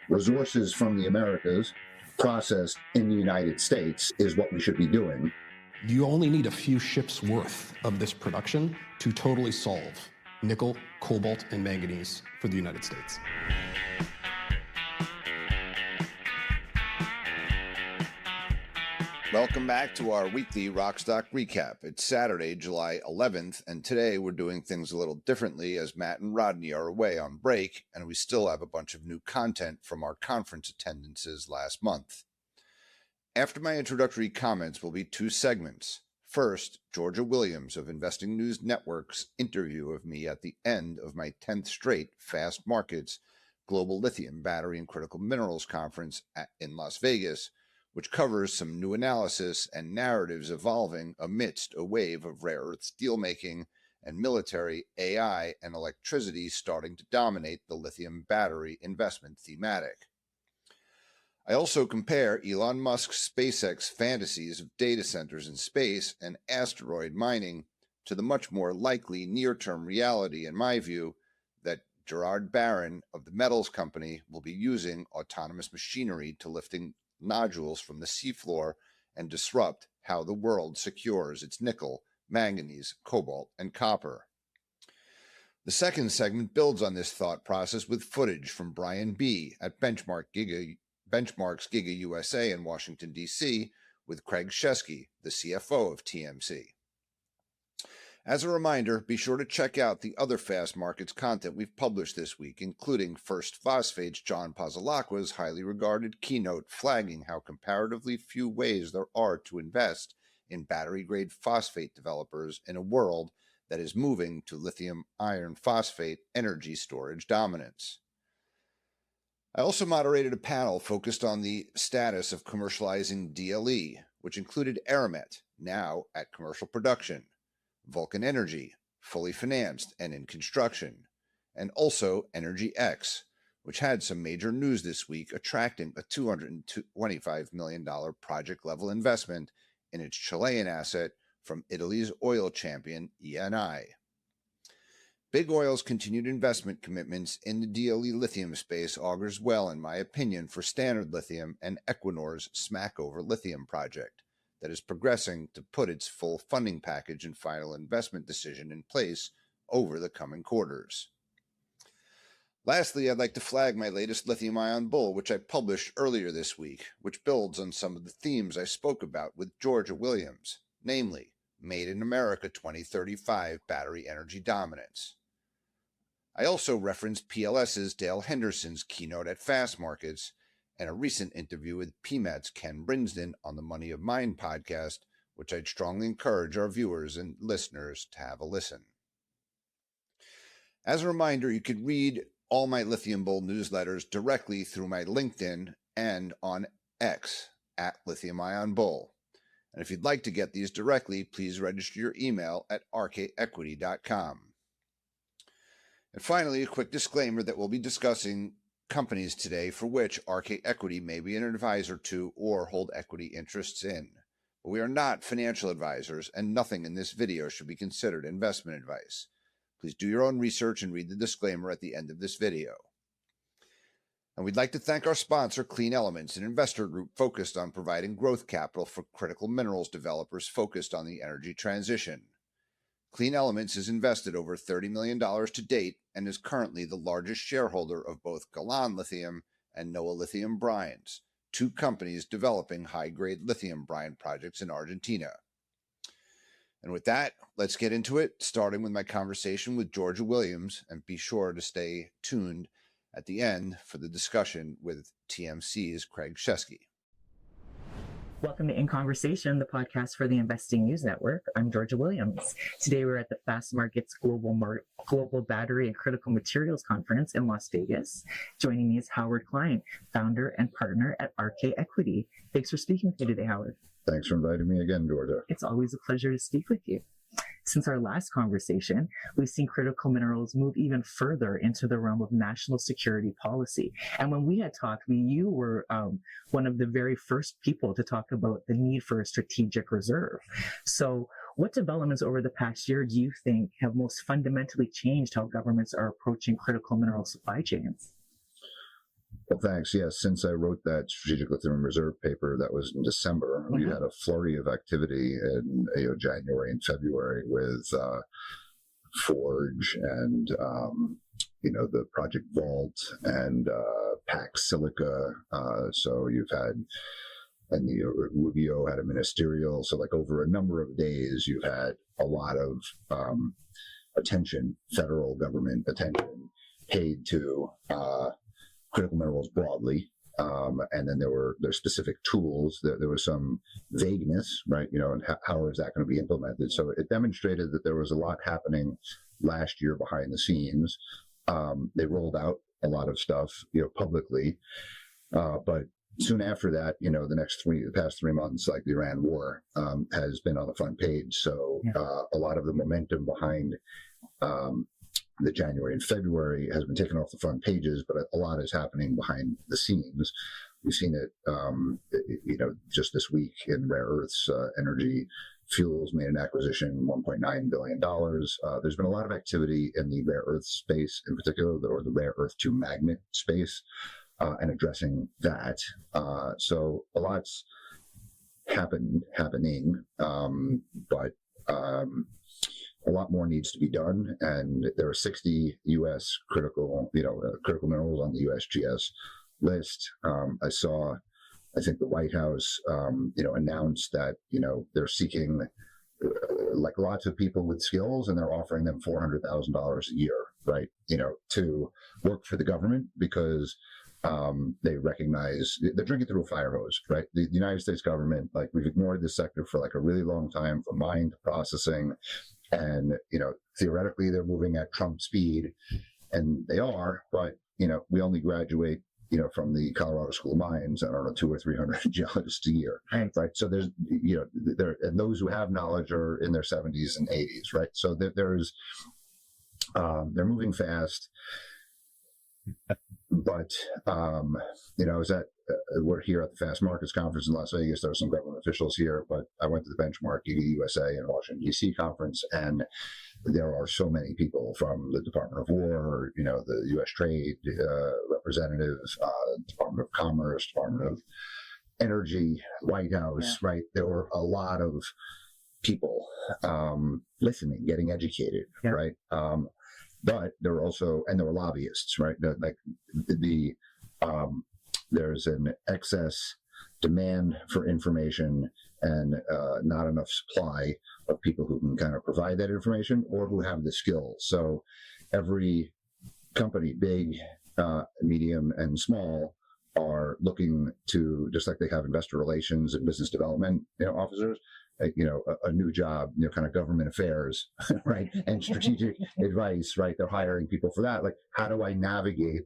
resources from the Americas processed in the United States is what we should be doing. You only need a few ships worth of this production to totally solve nickel, cobalt, and manganese for the United States. Welcome back to our weekly Rockstock Recap. It's Saturday, July 11th, and today we're doing things a little differently as Matt and Rodney are away on break, and we still have a bunch of new content from our conference attendances last month. After my introductory comments will be two segments. First, Georgia Williams of Investing News Network's interview of me at the end of my 10th straight Fast Markets Global Lithium Battery and Critical Minerals Conference in Las Vegas, which covers some new analysis and narratives evolving amidst a wave of rare earth steelmaking and military, AI, and electricity starting to dominate the lithium battery investment thematic. I also compare Elon Musk's SpaceX fantasies of data centers in space and asteroid mining to the much more likely near-term reality, in my view, that Gerard Barron of the Metals Company will be using autonomous machinery to lifting nodules from the seafloor and disrupt how the world secures its nickel, manganese, cobalt, and copper. The second segment builds on this thought process with footage from Brian B. at Benchmark's Giga USA in Washington, D.C., with Craig Shesky, the CFO of TMC. As a reminder, be sure to check out the other Fast Markets content we've published this week, including First Phosphate's John Pazzalacqua's highly regarded keynote flagging how comparatively few ways there are to invest in battery-grade phosphate developers in a world that is moving to lithium iron phosphate energy storage dominance. I also moderated a panel focused on the status of commercializing DLE, which included Aramet, now at commercial production, Vulcan Energy, fully financed and in construction, and also Energy X, which had some major news this week attracting a $225 million project-level investment in its Chilean asset from Italy's oil champion Eni. Big Oil's continued investment commitments in the DLE lithium space augurs well, in my opinion, for Standard Lithium and Equinor's Smackover Lithium project that is progressing to put its full funding package and final investment decision in place over the coming quarters. Lastly, I'd like to flag my latest lithium-ion bull, which I published earlier this week, which builds on some of the themes I spoke about with Georgia Williams, namely, Made in America 2035 battery energy dominance. I also referenced PLS's Dale Henderson's keynote at Fast Markets and a recent interview with PMAT's Ken Brinsden on the Money of Mine podcast, which I'd strongly encourage our viewers and listeners to have a listen. As a reminder, you could read all my Lithium Bull newsletters directly through my LinkedIn and on X at Lithium Ion Bull. And if you'd like to get these directly, please register your email at rkequity.com. And finally, a quick disclaimer that we'll be discussing companies today for which RK Equity may be an advisor to or hold equity interests in. But we are not financial advisors, and nothing in this video should be considered investment advice. Please do your own research and read the disclaimer at the end of this video. And we'd like to thank our sponsor, Clean Elements, an investor group focused on providing growth capital for critical minerals developers focused on the energy transition. Clean Elements has invested over $30 million to date and is currently the largest shareholder of both Galan Lithium and Noah Lithium Brines, two companies developing high-grade lithium brine projects in Argentina. And with that, let's get into it, starting with my conversation with Georgia Williams, and be sure to stay tuned at the end for the discussion with TMC's Craig Shesky. Welcome to In Conversation, the podcast for the Investing News Network. I'm Georgia Williams. Today we're at the Fast Markets Global Battery and Critical Materials Conference in Las Vegas. Joining me is Howard Klein, founder and partner at RK Equity. Thanks for speaking with me today, Howard. Thanks for inviting me again, Georgia. It's always a pleasure to speak with you. Since our last conversation, we've seen critical minerals move even further into the realm of national security policy. And when we had talked, you were one of the very first people to talk about the need for a strategic reserve. So what developments over the past year do you think have most fundamentally changed how governments are approaching critical mineral supply chains? Well, thanks. Yes, since I wrote that strategic lithium reserve paper, that was in December, we had a flurry of activity in January and February with Forge and the Project Vault and Pax Silica. So you've had, and the Rubio had a ministerial. So like over a number of days, you've had a lot of attention, federal government attention paid to critical minerals broadly. And then there's specific tools. There was some vagueness, right? And how is that going to be implemented? So it demonstrated that there was a lot happening last year behind the scenes. They rolled out a lot of stuff, publicly. But soon after that, the past 3 months, like the Iran war, has been on the front page. So a lot of the momentum behind the January and February has been taken off the front pages, but a lot is happening behind the scenes. We've seen it, just this week in rare earths. Energy Fuels made an acquisition, $1.9 billion. There's been a lot of activity in the rare earth space, in particular, or the rare earth to magnet space, and addressing that. So a lot's happening, but a lot more needs to be done, and there are 60 U.S. critical minerals on the USGS list. I think the White House, announced that they're seeking like lots of people with skills, and they're offering them $400,000 a year, right? To work for the government because they recognize they're drinking through a fire hose, right? The United States government, like we've ignored this sector for like a really long time, from mine to processing. And, theoretically they're moving at Trump speed, and they are, but, we only graduate, from the Colorado School of Mines, I don't know, 200 or 300 geologists a year, right? So there's, and those who have knowledge are in their 70s and 80s, right? So there's, they're moving fast, but, is that we're here at the Fast Markets Conference in Las Vegas. There are some government officials here, but I went to the Benchmark USA in Washington, D.C. conference, and there are so many people from the Department of War, the U.S. Trade representative, Department of Commerce, Department of Energy, White House, right? There were a lot of people listening, getting educated, right? But there were also, and there were lobbyists, right? There's an excess demand for information and not enough supply of people who can kind of provide that information or who have the skills. So every company, big, medium, and small, are looking to, just like they have investor relations and business development officers, a new job, kind of government affairs, right? And strategic advice, right? They're hiring people for that. Like, how do I navigate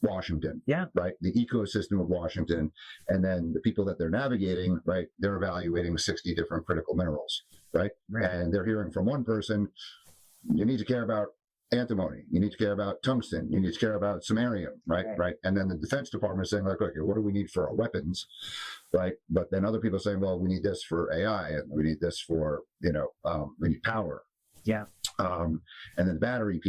Washington? Right? The ecosystem of Washington. And then the people that they're navigating, right? They're evaluating 60 different critical minerals, right? And they're hearing from one person, you need to care about antimony, you need to care about tungsten, you need to care about samarium, right? And then the Defense Department is saying, like, okay, what do we need for our weapons, right? But then other people are saying, well, we need this for AI, and we need this for, we need power. And then the battery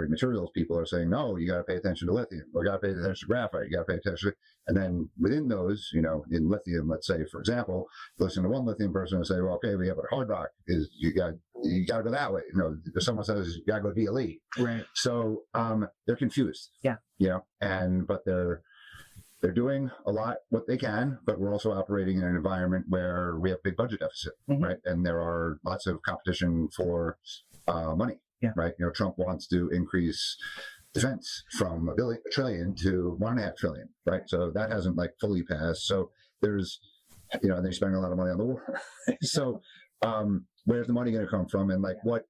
materials people are saying, no, you got to pay attention to lithium, or you got to pay attention to graphite, you got to pay attention. And then within those, in lithium, let's say, for example, listen to one lithium person and say, well, okay, we have a hard rock, is you got to go that way. If someone says you got to go DLE. Right. So they're confused. But they're doing a lot what they can, but we're also operating in an environment where we have big budget deficit, right? And there are lots of competition for money, right? Trump wants to increase defense from $1 trillion to $1.5 trillion, right? So that hasn't like fully passed. So there's, and they're spending a lot of money on the war. So where's the money going to come from, and like what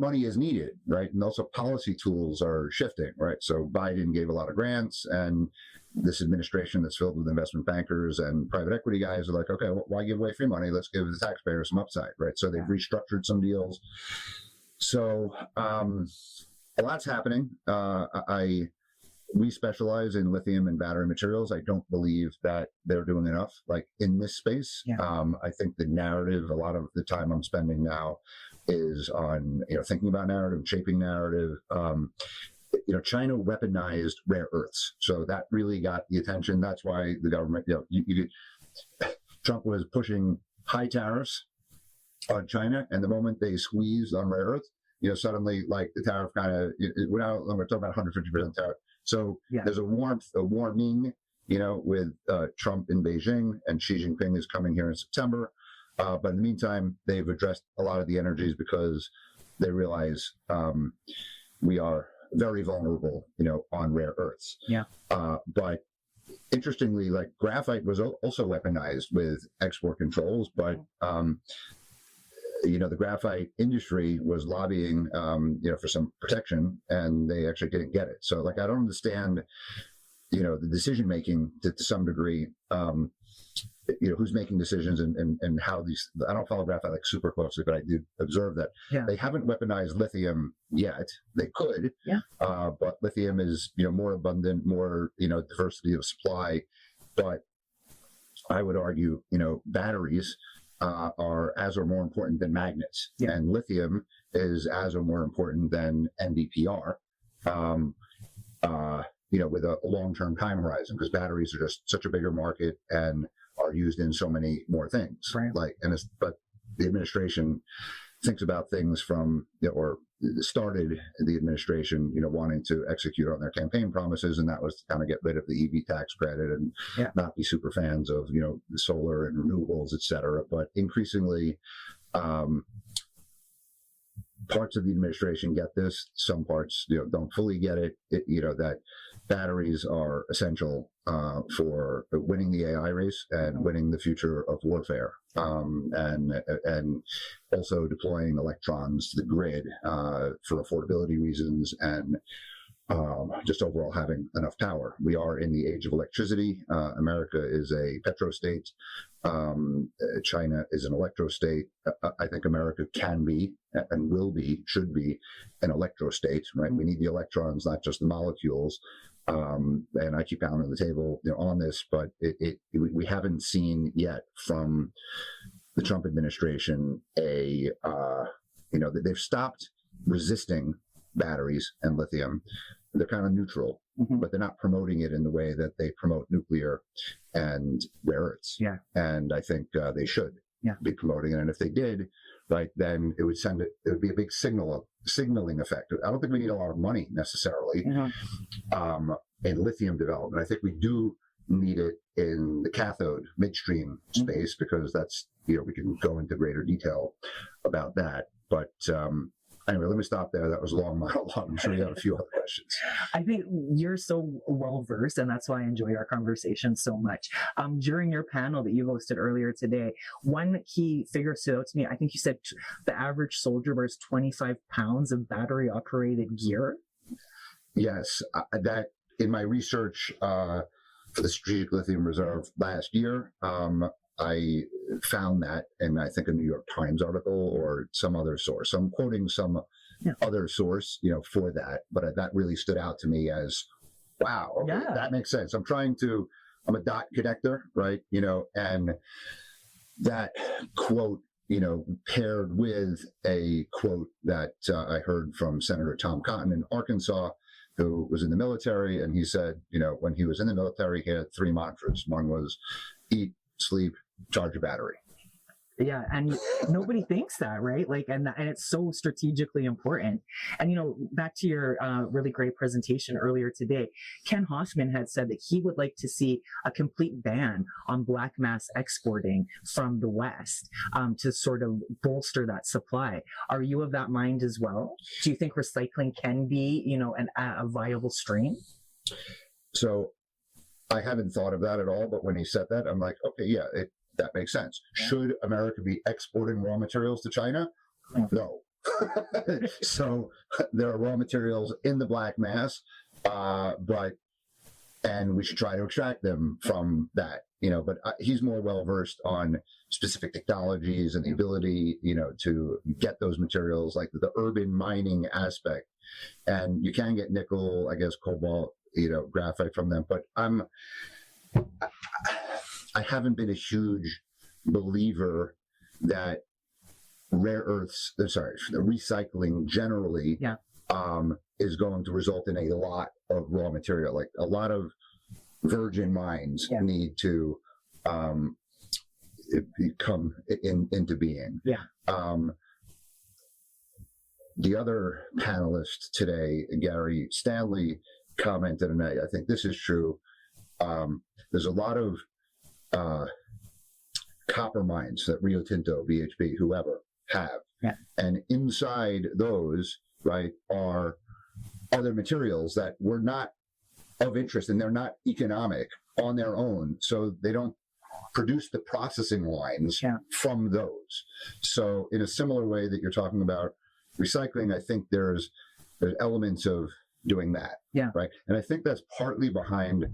money is needed, right? And also policy tools are shifting, right? So Biden gave a lot of grants, and this administration that's filled with investment bankers and private equity guys are like, okay, well, why give away free money? Let's give the taxpayers some upside, right? So they've restructured some deals. So a lot's happening. We specialize in lithium and battery materials. I don't believe that they're doing enough, like in this space. I think the narrative, a lot of the time I'm spending now is on, thinking about narrative, shaping narrative. China weaponized rare earths. So that really got the attention. That's why the government, Trump was pushing high tariffs on China. And the moment they squeezed on rare earths, suddenly like the tariff kind of, we're talking about 150% tariff. So there's a warming, with Trump in Beijing, and Xi Jinping is coming here in September. But in the meantime, they've addressed a lot of the energies because they realize we are very vulnerable, on rare earths. But interestingly, like graphite was also weaponized with export controls, but the graphite industry was lobbying, for some protection, and they actually didn't get it. So, like, I don't understand, the decision making to some degree. Who's making decisions and how these. I don't follow graphite like super closely, but I do observe that they haven't weaponized lithium yet. They could, but lithium is more abundant, more diversity of supply. But I would argue batteries are as or more important than magnets, and lithium is as or more important than NdPr. With a long-term time horizon, because batteries are just such a bigger market and are used in so many more things. Right. But the administration thinks about things from, or started the administration, wanting to execute on their campaign promises, and that was to kind of get rid of the EV tax credit and not be super fans of, solar and renewables, et cetera. But increasingly, parts of the administration get this, some parts, don't fully get it, that batteries are essential for winning the AI race and winning the future of warfare, and also deploying electrons to the grid for affordability reasons and just overall having enough power. We are in the age of electricity. America is a petrostate. China is an electrostate. I think America can be and should be an electrostate, right? We need the electrons, not just the molecules. And I keep pounding the table on this, but we haven't seen yet from the Trump administration that they've stopped resisting batteries and lithium. They're kind of neutral, but they're not promoting it in the way that they promote nuclear and rare earths. And I think they should be promoting it. And if they did, right, then it would be a big signaling effect. I don't think we need a lot of money necessarily in lithium development. I think we do need it in the cathode midstream space, because that's, we can go into greater detail about that. But anyway, let me stop there. That was a long monologue. I'm sure you have a few other questions. I think you're so well versed, and that's why I enjoy our conversation so much. During your panel that you hosted earlier today, one key figure stood out to me. I think you said the average soldier wears 25 pounds of battery operated gear. Yes, that in my research for the Strategic Lithium Reserve last year, I found that in, I think, a New York Times article or some other source. So I'm quoting some other source, for that. But that really stood out to me as, wow, okay, that makes sense. I'm a dot connector, right? And that quote, paired with a quote that I heard from Senator Tom Cotton in Arkansas, who was in the military. And he said, when he was in the military, he had 3 mantras. One was eat, sleep, charge a battery. Yeah, and nobody thinks that, right? And it's so strategically important. And back to your really great presentation earlier today, Ken Hoffman had said that he would like to see a complete ban on black mass exporting from the West to sort of bolster that supply. Are you of that mind as well? Do you think recycling can be, a viable stream? So I haven't thought of that at all, but when he said that, I'm like, okay, that makes sense. Should America be exporting raw materials to China? No. So there are raw materials in the black mass, and we should try to extract them from that, but he's more well-versed on specific technologies and the ability, to get those materials, like the urban mining aspect. And you can get nickel, I guess, cobalt, graphite from them, but I haven't been a huge believer that recycling generally is going to result in a lot of raw material. Like a lot of virgin mines need to come into being. The other panelist today, Gary Stanley, commented, and I think this is true. There's a lot of copper mines that Rio Tinto, BHP, whoever have, and inside those, right, are other materials that were not of interest, and they're not economic on their own, so they don't produce the processing lines from those. So in a similar way that you're talking about recycling, I think there's elements of doing that, right? And I think that's partly behind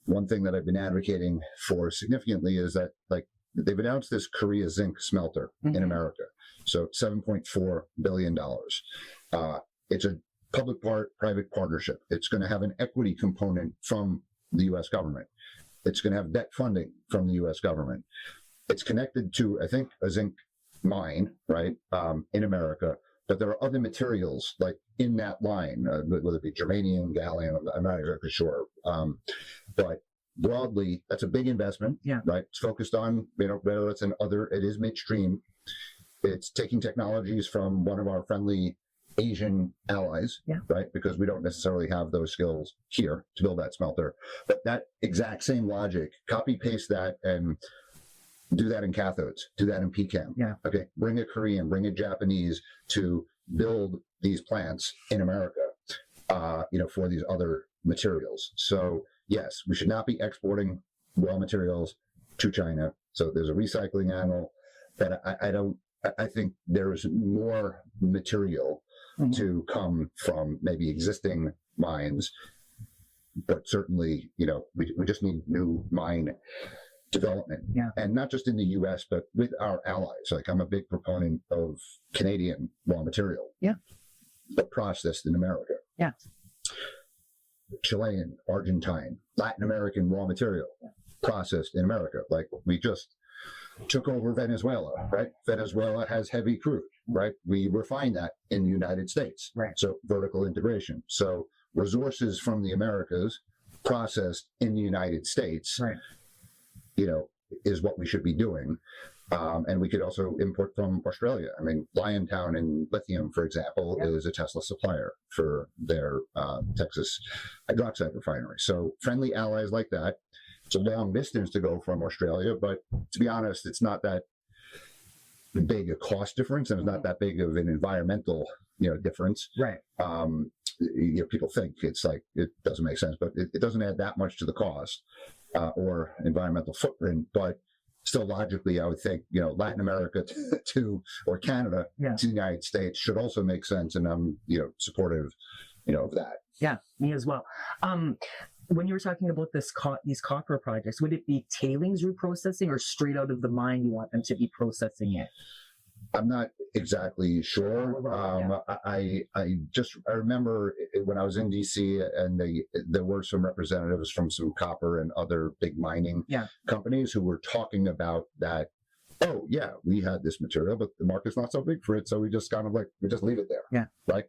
one thing that I've been advocating for significantly is that, like, they've announced this Korea zinc smelter in America. So $7.4 billion. It's a public-private partnership. It's going to have an equity component from the U.S. government. It's going to have debt funding from the U.S. government. It's connected to, I think, a zinc mine, right, in America. But there are other materials like in that line, whether it be germanium, gallium, I'm not exactly sure. But broadly, that's a big investment, right? It's focused on, whether it's it is midstream. It's taking technologies from one of our friendly Asian allies, right? Because we don't necessarily have those skills here to build that smelter. But that exact same logic, copy paste that and do that in cathodes, do that in PCAM. Okay, bring a Korean, bring a Japanese to build these plants in America, for these other materials. So yes, we should not be exporting raw materials to China. So there's a recycling angle that I think there's more material to come from maybe existing mines, but certainly, we just need new mine development, and not just in the U.S., but with our allies. Like, I'm a big proponent of Canadian raw material, but processed in America. Chilean, Argentine, Latin American raw material, processed in America. Like, we just took over Venezuela, right? Venezuela has heavy crude, right? We refine that in the United States, so vertical integration. So resources from the Americas processed in the United States, is what we should be doing. And we could also import from Australia. I mean, Liontown in lithium, for example, is a Tesla supplier for their Texas hydroxide refinery. So friendly allies like that. It's a long distance to go from Australia, but to be honest, it's not that big a cost difference, and it's not that big of an environmental, difference. People think it's like, it doesn't make sense, but it doesn't add that much to the cost or environmental footprint. But still, logically, I would think, Latin America or Canada to the United States should also make sense, and I'm, supportive, of that. Yeah, me as well. When you were talking about these copper projects, would it be tailings reprocessing or straight out of the mine you want them to be processing it? I'm not exactly sure. I remember when I was in DC, and there were some representatives from some copper and other big mining companies who were talking about that. Oh yeah, we had this material, but the market's not so big for it, so we just we just leave it there. Right?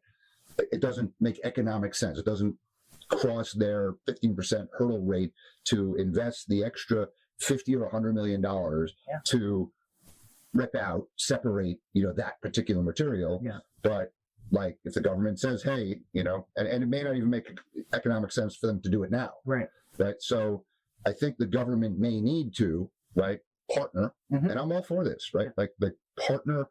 It doesn't make economic sense. It doesn't cross their 15% hurdle rate to invest the extra $50 or $100 million to rip out, separate, that particular material. But like, if the government says, hey, and it may not even make economic sense for them to do it now. Right. So I think the government may need to, partner, and I'm all for this, right? Like, the partner.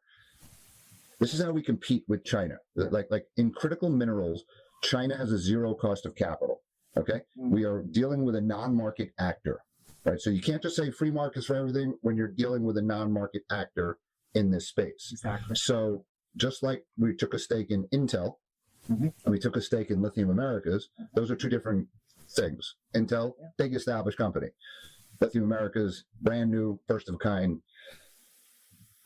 This is how we compete with China. Like in critical minerals, China has a zero cost of capital. Okay. We are dealing with a non-market actor. Right, so you can't just say free markets for everything when you're dealing with a non-market actor in this space. Exactly. So just like we took a stake in Intel, and we took a stake in Lithium Americas, those are two different things. Intel, big established company. Lithium Americas, brand new, first of a kind.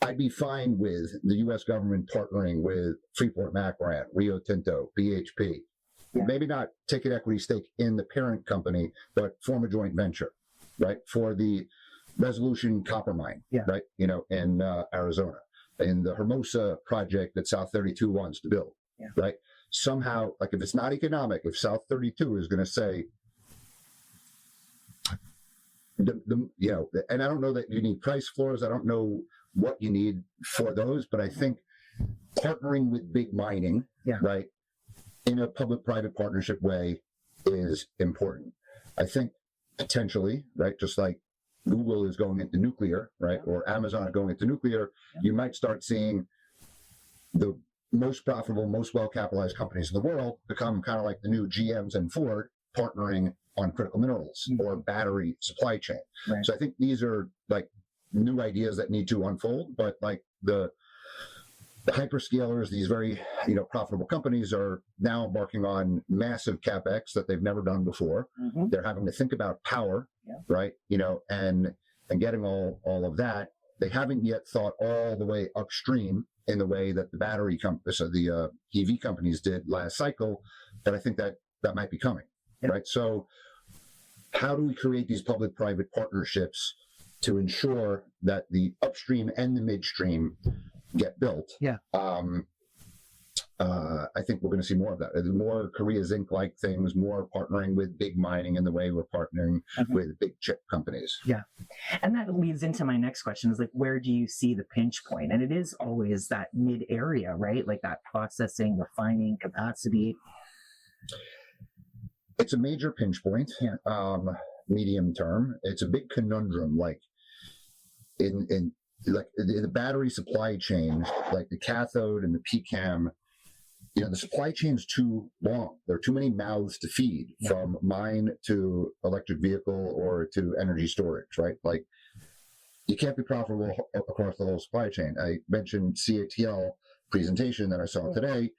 I'd be fine with the U.S. government partnering with Freeport-McMoRan, Rio Tinto, BHP. Maybe not take an equity stake in the parent company, but form a joint venture. Right, for the Resolution copper mine, right, in Arizona, in the Hermosa project that South 32 wants to build, right? somehow, like if it's not economic, if South 32 is going to say, you know, and I don't know that you need price floors. I don't know what you need for those, but I think partnering with big mining, right, in a public-private partnership way is important. I think potentially, right, just like Google is going into nuclear, right, or Amazon is going into nuclear, you might start seeing the most profitable, most well-capitalized companies in the world become kind of like the new GMs and Ford partnering on critical minerals or battery supply chain. Right. So I think these are like new ideas that need to unfold, but like the hyperscalers, these very, you know, profitable companies are now embarking on massive capex that they've never done before. They're having to think about power, right? You know, and getting all of that. They haven't yet thought all the way upstream in the way that the battery companies, so the EV companies did last cycle. But I think that might be coming, right? So how do we create these public-private partnerships to ensure that the upstream and the midstream get built? I think we're going to see more of that. More Korea Zinc-like things, more partnering with big mining in the way we're partnering with big chip companies. Yeah. And that leads into my next question is like, where do you see the pinch point? And it is always that mid area, right? Like that processing, refining capacity. It's a major pinch point, medium term. It's a big conundrum, like in the battery supply chain, like the cathode and the PCAM. You know, the supply chain's too long. There are too many mouths to feed from mine to electric vehicle or to energy storage, right? Like, you can't be profitable across the whole supply chain. I mentioned CATL presentation that I saw today.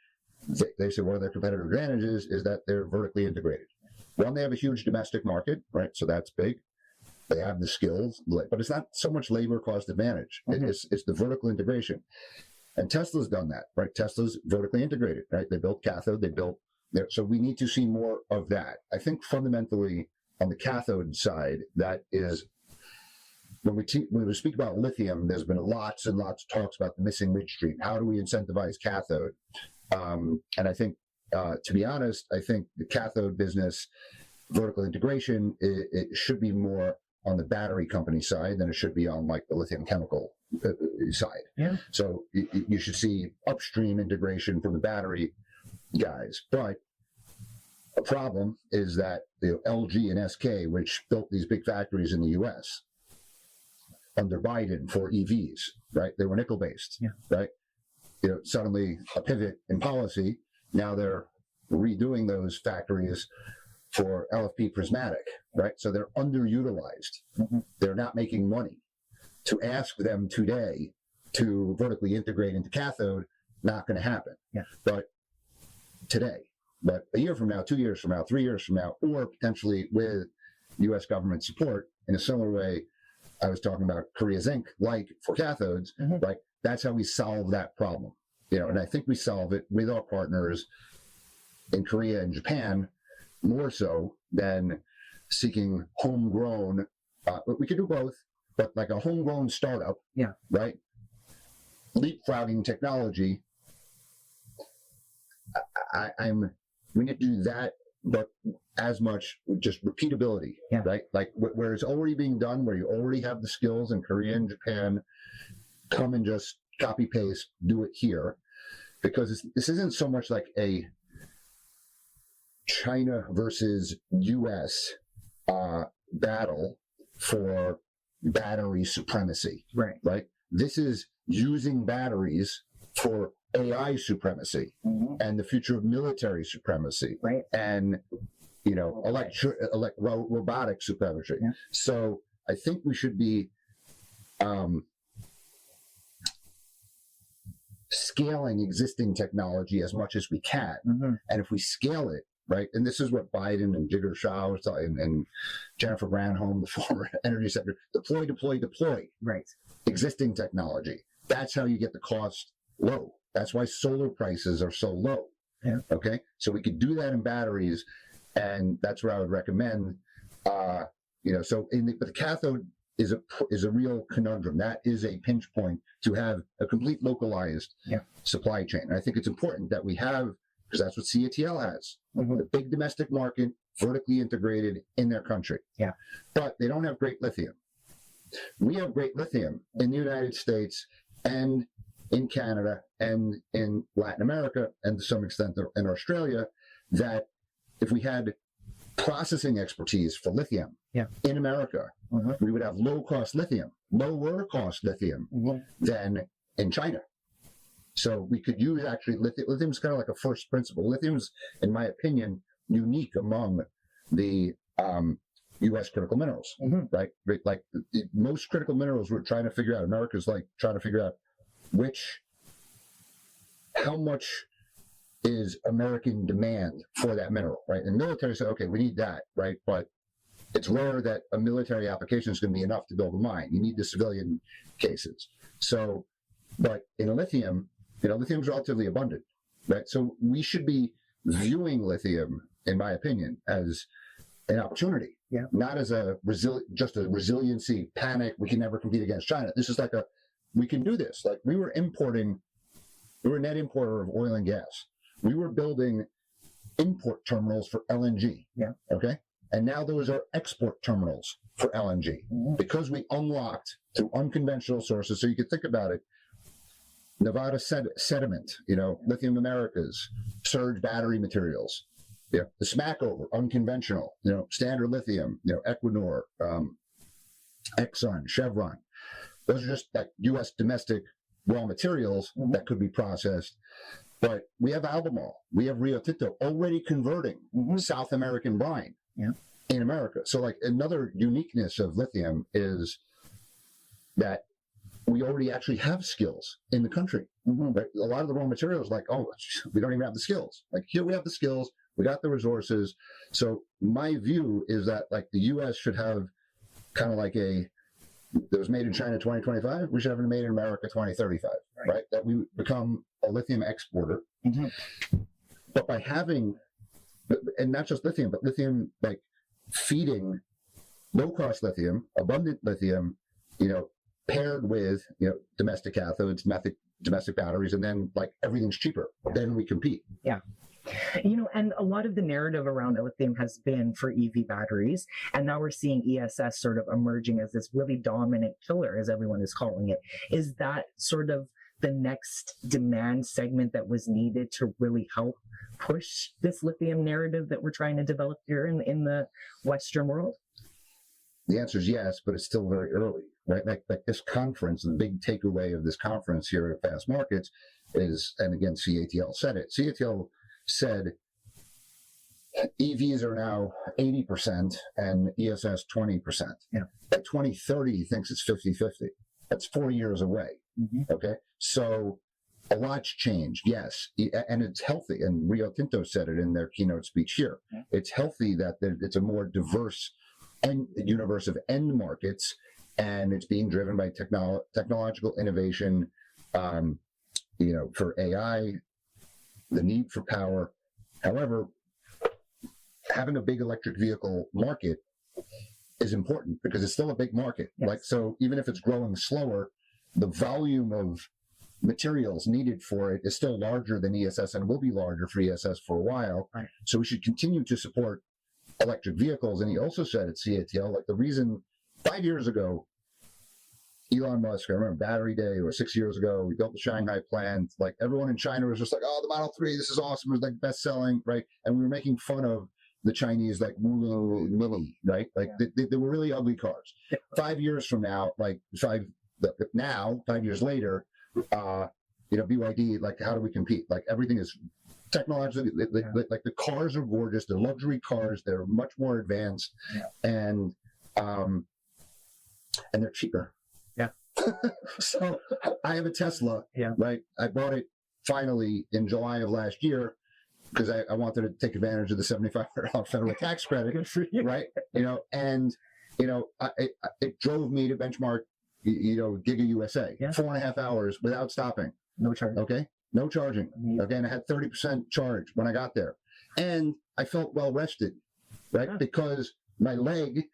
They said one of their competitive advantages is that they're vertically integrated. One, they have a huge domestic market, right? So that's big. They have the skills, but it's not so much labor cost advantage. It's the vertical integration. And Tesla's done that, right? Tesla's vertically integrated, right? They built cathode, so we need to see more of that. I think fundamentally on the cathode side, that is, when we speak about lithium, there's been lots and lots of talks about the missing midstream. How do we incentivize cathode? And I think, to be honest, I think the cathode business, vertical integration, it should be more on the battery company side than it should be on like the lithium chemical side. Yeah. So you should see upstream integration from the battery guys. But a problem is that LG and SK, which built these big factories in the U.S. under Biden for EVs, right? They were nickel based, right? You know, suddenly a pivot in policy. Now they're redoing those factories for LFP prismatic, right? So they're underutilized. They're not making money. To ask them today to vertically integrate into cathode, not going to happen. But today, but a year from now, 2 years from now, 3 years from now, or potentially with U.S. government support in a similar way, I was talking about Korea Zinc, like for cathodes, like that's how we solve that problem. You know, and I think we solve it with our partners in Korea and Japan more so than seeking homegrown. We could do both, but like a homegrown startup, right? Leapfrogging technology. We need to do that, but as much just repeatability, right? Like where it's already being done, where you already have the skills in Korea and Japan, come and just copy paste, do it here, because this isn't so much like a China versus U.S. Battle for battery supremacy, right? This is using batteries for AI supremacy and the future of military supremacy, and robotic supremacy. So I think we should be scaling existing technology as much as we can, and if we scale it, right? And this is what Biden and Jigar Shah was talking, and Jennifer Granholm, the former energy secretary, deploy. Right. Existing technology. That's how you get the cost low. That's why solar prices are so low. Okay. So we could do that in batteries, and that's what I would recommend. But the cathode is a real conundrum. That is a pinch point to have a complete localized supply chain. And I think it's important that we have because that's what CATL has. The big domestic market, vertically integrated in their country. Yeah. But they don't have great lithium. We have great lithium in the United States and in Canada and in Latin America and to some extent in Australia, that if we had processing expertise for lithium in America, we would have lower-cost lithium than in China. So we could use actually lithium is kind of like a first principle. Lithium's, in my opinion, unique among the U.S. critical minerals, right? Like most critical minerals, we're trying to figure out. America's like trying to figure out how much is American demand for that mineral, right? And the military said, okay, we need that, right? But it's rare that a military application is going to be enough to build a mine. You need the civilian cases. So, but in lithium, lithium is relatively abundant, right? So we should be viewing lithium, in my opinion, as an opportunity, not as just a resiliency panic. We can never compete against China. This is like we can do this. Like we were a net importer of oil and gas. We were building import terminals for LNG. Okay. And now those are export terminals for LNG because we unlocked through unconventional sources. So you can think about it. Nevada sediment, Lithium Americas, surge battery materials, the Smackover, unconventional, Standard Lithium, Equinor, Exxon, Chevron. Those are just like U.S. domestic raw materials that could be processed. But we have Albemarle, we have Rio Tinto already converting South American brine in America. So like another uniqueness of lithium is that we already actually have skills in the country. Right? A lot of the raw materials, like, we don't even have the skills. Like here we have the skills, we got the resources. So my view is that like the U.S. should have kind of like that was made in China 2025, we should have it made in America 2035, right? That we become a lithium exporter. But by having, and not just lithium, but lithium like feeding low-cost lithium, abundant lithium, paired with domestic cathodes, domestic batteries, and then like everything's cheaper. Then we compete. And a lot of the narrative around lithium has been for EV batteries, and now we're seeing ESS sort of emerging as this really dominant killer, as everyone is calling it. Is that sort of the next demand segment that was needed to really help push this lithium narrative that we're trying to develop here in the Western world? The answer is yes, but it's still very early, right? Like this conference, the big takeaway of this conference here at Fast Markets is, and again, CATL said it. CATL said EVs are now 80% and ESS 20%. By 2030, he thinks it's 50-50. That's 4 years away. Okay. So a lot's changed. Yes. And it's healthy. And Rio Tinto said it in their keynote speech here. It's healthy that it's a more diverse universe of end markets, and it's being driven by technological innovation, for AI, the need for power. However, having a big electric vehicle market is important because it's still a big market. Like, so even if it's growing slower, the volume of materials needed for it is still larger than ESS and will be larger for ESS for a while. So we should continue to support electric vehicles. And he also said at CATL, like the reason 5 years ago, Elon Musk, I remember Battery Day, or 6 years ago, we built the Shanghai plant. Like everyone in China was just like, the Model 3, this is awesome. It was like best selling, right? And we were making fun of the Chinese, like, right? Like they were really ugly cars. 5 years from now, 5 years later, BYD, like, how do we compete? Like everything is technologically, like the cars are gorgeous. They're luxury cars. They're much more advanced, and they're cheaper. So I have a Tesla, right? I bought it finally in July of last year because I wanted to take advantage of the $7,500 federal tax credit, right? It drove me to benchmark, Giga USA, 4.5 hours without stopping. No charge. Okay. No charging. Okay. And I had 30% charge when I got there. And I felt well rested, right? Because my leg,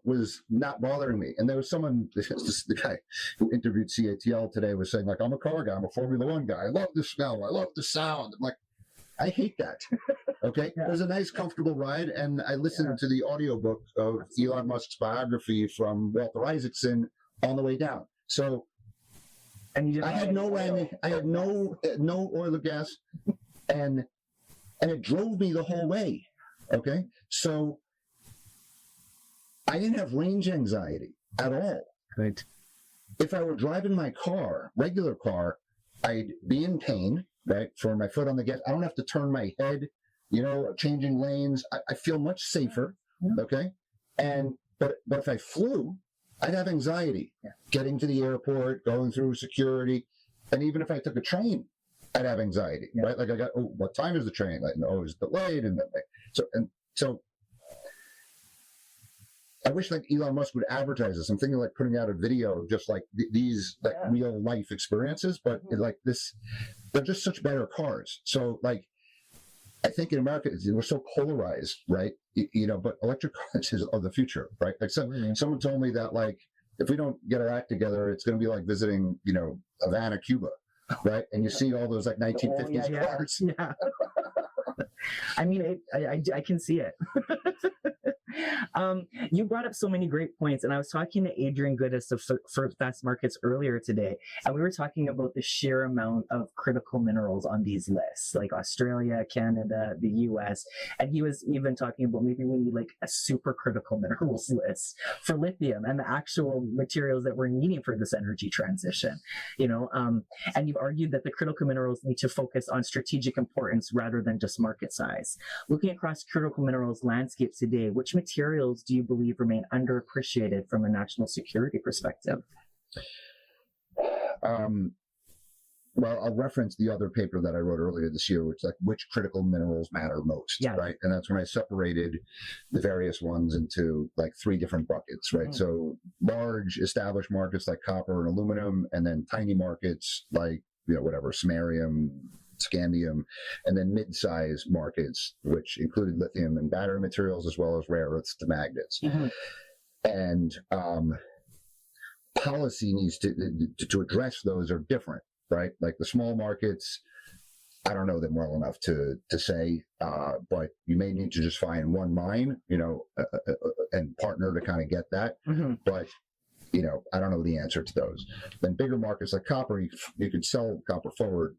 was not bothering me. And there was someone, the guy who interviewed CATL today was saying, like, I'm a car guy. I'm a Formula One guy. I love the smell. I love the sound. I'm like, I hate that. Okay. Yeah. It was a nice, comfortable ride. And I listened to the audiobook of Elon Musk's biography from Walter Isaacson on the way down. So And you I had no oil or gas, and it drove me the whole way. Okay. So I didn't have range anxiety at all. Good. If I were driving my car, regular car, I'd be in pain, right? For my foot on the gas. I don't have to turn my head, changing lanes. I feel much safer. Okay. But if I flew, I'd have anxiety getting to the airport, going through security. And even if I took a train, I'd have anxiety, right? Like what time is the train? Like, no, it's delayed. So I wish like Elon Musk would advertise this. I'm thinking like putting out a video of just like these like real life experiences, but like this, they're just such better cars. So like, I think in America, we're so polarized, right? But electric cars are the future, right? Like someone told me that like, if we don't get our act together, it's going to be like visiting, Havana, Cuba, right? And you see all those like 1950s cars. Yeah. I mean, I can see it. You brought up so many great points, and I was talking to Adrian Goodis of First Fast Markets earlier today, and we were talking about the sheer amount of critical minerals on these lists, like Australia, Canada, the US, and he was even talking about maybe we need like a super critical minerals list for lithium and the actual materials that we're needing for this energy transition, and you've argued that the critical minerals need to focus on strategic importance rather than just market size. Looking across critical minerals landscape today, which materials do you believe remain underappreciated from a national security perspective? Well, I'll reference the other paper that I wrote earlier this year, which critical minerals matter most, right? And that's when I separated the various ones into like 3 different buckets, right? So large established markets like copper and aluminum, and then tiny markets like, samarium, scandium, and then mid-size markets, which included lithium and battery materials, as well as rare earths to magnets. And policy needs to address those are different, right? Like the small markets, I don't know them well enough to say, but you may need to just find one mine, and partner to kind of get that. But I don't know the answer to those. Then bigger markets like copper, you could sell copper forward,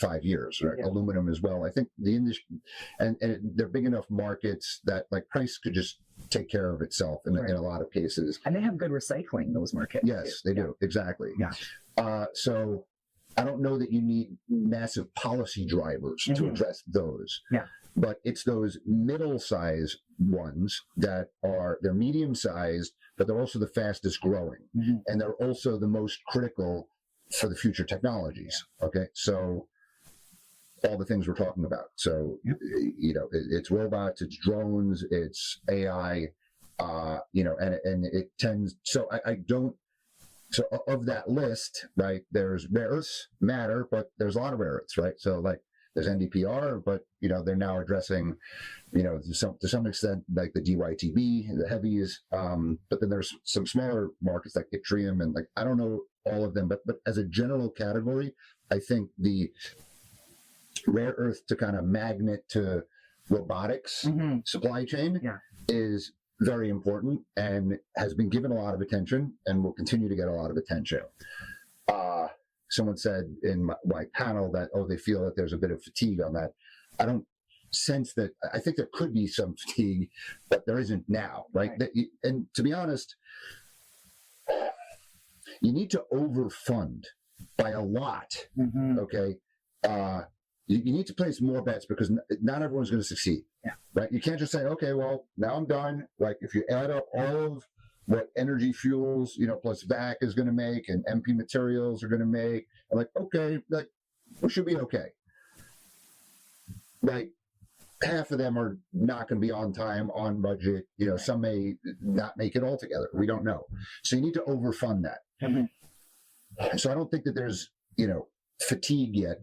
5 years, right? Aluminum as well. I think the industry, and they're big enough markets that like price could just take care of itself in a lot of cases. And they have good recycling, those markets. Yes, they do. Exactly. Yeah. So I don't know that you need massive policy drivers to address those. Yeah. But it's those middle-sized ones that they're medium-sized, but they're also the fastest growing. And they're also the most critical for the future technologies. Okay. So all the things we're talking about. So, it's robots, it's drones, it's AI, and it tends, so so of that list, right, there's rare earths matter, but there's a lot of rare earths, right? So like, there's NdPr, but they're now addressing, to some extent, like the DYTB, the heavies. But then there's some smaller markets like yttrium, and like I don't know all of them, but as a general category, I think the rare earth to kind of magnet to robotics supply chain is very important and has been given a lot of attention and will continue to get a lot of attention. Someone said in my panel that, they feel that there's a bit of fatigue on that. I don't sense that. I think there could be some fatigue, but there isn't now, right? And to be honest, you need to overfund by a lot, okay? You need to place more bets because not everyone's going to succeed, right? You can't just say, okay, well, now I'm done. Like if you add up all of what energy fuels, plus VAC is going to make and MP materials are going to make. I'm like, okay, like we should be okay. Like half of them are not going to be on time, on budget. Some may not make it all together. We don't know. So you need to overfund that. So I don't think that there's, fatigue yet,